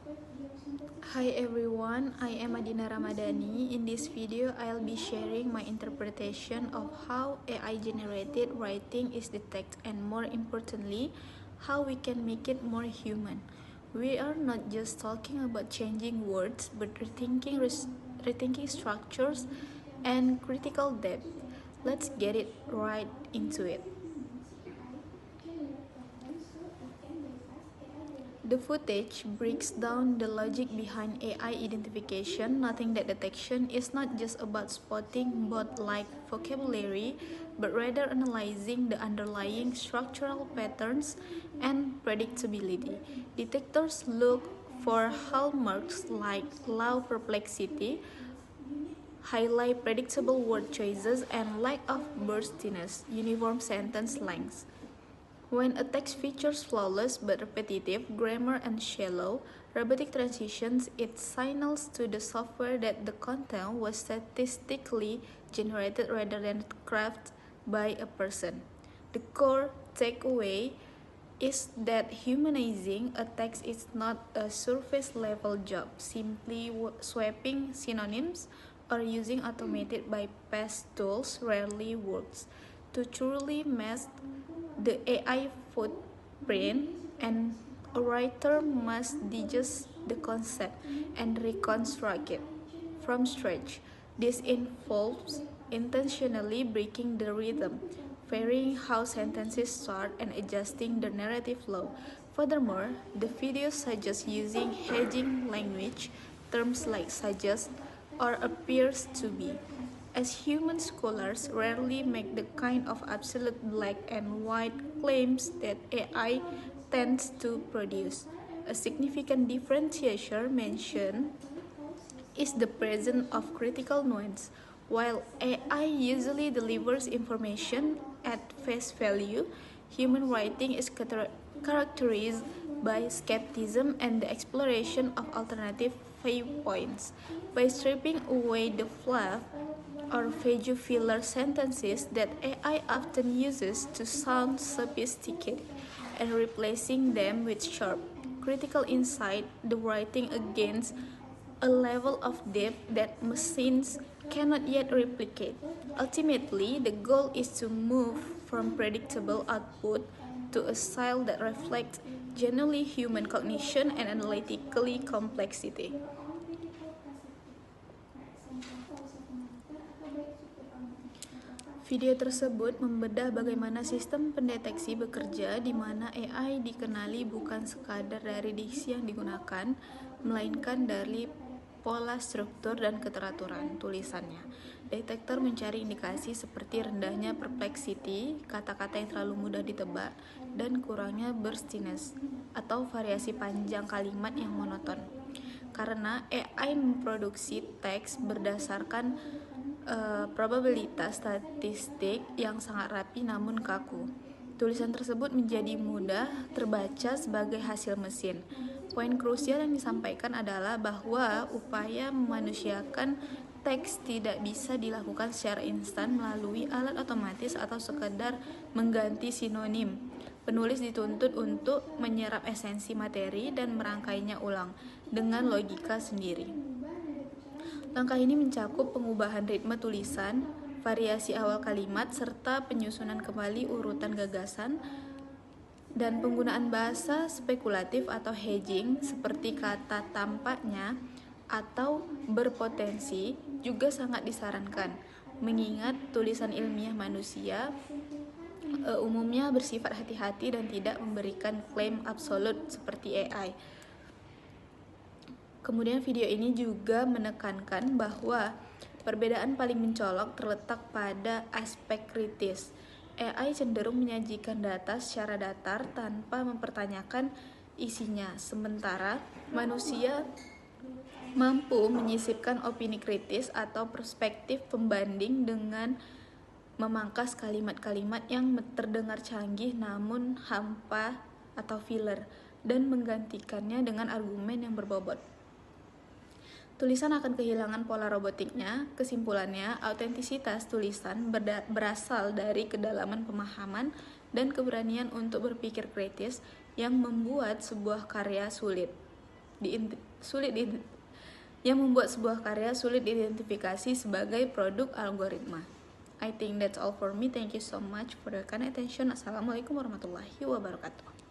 Hi everyone, I am Adina Ramadhani. In this video, I'll be sharing my interpretation of how AI generated writing is detected and more importantly, how we can make it more human. We are not just talking about changing words, but rethinking structures and critical depth. Let's get it right into it. The footage breaks down the logic behind AI identification, noting that detection is not just about spotting bot-like vocabulary, but rather analyzing the underlying structural patterns and predictability. Detectors look for hallmarks like low perplexity, highlight predictable word choices, and lack of burstiness, uniform sentence lengths. When a text features flawless but repetitive grammar and shallow, robotic transitions, it signals to the software that the content was statistically generated rather than crafted by a person. The core takeaway is that humanizing a text is not a surface-level job, simply swapping synonyms or using automated bypass tools rarely works. To truly master the AI footprint, and a writer must digest the concept and reconstruct it from scratch. This involves intentionally breaking the rhythm, varying how sentences start, and adjusting the narrative flow. Furthermore, the video suggests using hedging language, terms like suggest or appears to be, as human scholars rarely make the kind of absolute black and white claims that AI tends to produce. A significant differentiation mentioned is the presence of critical nuance. While AI usually delivers information at face value, human writing is characterized by skepticism and the exploration of alternative viewpoints. By stripping away the fluff or value filler sentences that AI often uses to sound sophisticated and replacing them with sharp, critical insight, the writing against a level of depth that machines cannot yet replicate. Ultimately, the goal is to move from predictable output to a style that reflects genuinely human cognition and analytically complexity. Video tersebut membedah bagaimana sistem pendeteksi bekerja di mana AI dikenali bukan sekadar dari diksi yang digunakan, melainkan dari pola struktur dan keteraturan tulisannya. Detektor mencari indikasi seperti rendahnya perplexity, kata-kata yang terlalu mudah ditebak, dan kurangnya burstiness atau variasi panjang kalimat yang monoton. Karena AI memproduksi teks berdasarkan probabilitas statistik yang sangat rapi namun kaku. Tulisan tersebut menjadi mudah terbaca sebagai hasil mesin. Poin krusial yang disampaikan adalah bahwa upaya memanusiakan teks tidak bisa dilakukan secara instan melalui alat otomatis atau sekedar mengganti sinonim. Penulis dituntut untuk menyerap esensi materi dan merangkainya ulang dengan logika sendiri. Langkah ini mencakup pengubahan ritme tulisan, variasi awal kalimat, serta penyusunan kembali urutan gagasan, dan penggunaan bahasa spekulatif atau hedging seperti kata tampaknya atau berpotensi juga sangat disarankan, mengingat tulisan ilmiah manusia umumnya bersifat hati-hati dan tidak memberikan klaim absolut seperti AI. Kemudian video ini juga menekankan bahwa perbedaan paling mencolok terletak pada aspek kritis. AI cenderung menyajikan data secara datar tanpa mempertanyakan isinya, sementara manusia mampu menyisipkan opini kritis atau perspektif pembanding dengan memangkas kalimat-kalimat yang terdengar canggih namun hampa atau filler dan menggantikannya dengan argumen yang berbobot. Tulisan akan kehilangan pola robotiknya. Kesimpulannya, autentisitas tulisan berasal dari kedalaman pemahaman dan keberanian untuk berpikir kritis yang membuat sebuah karya sulit yang membuat sebuah karya sulit diidentifikasi sebagai produk algoritma. I think that's all for me. Thank you so much for your kind attention. Assalamualaikum warahmatullahi wabarakatuh.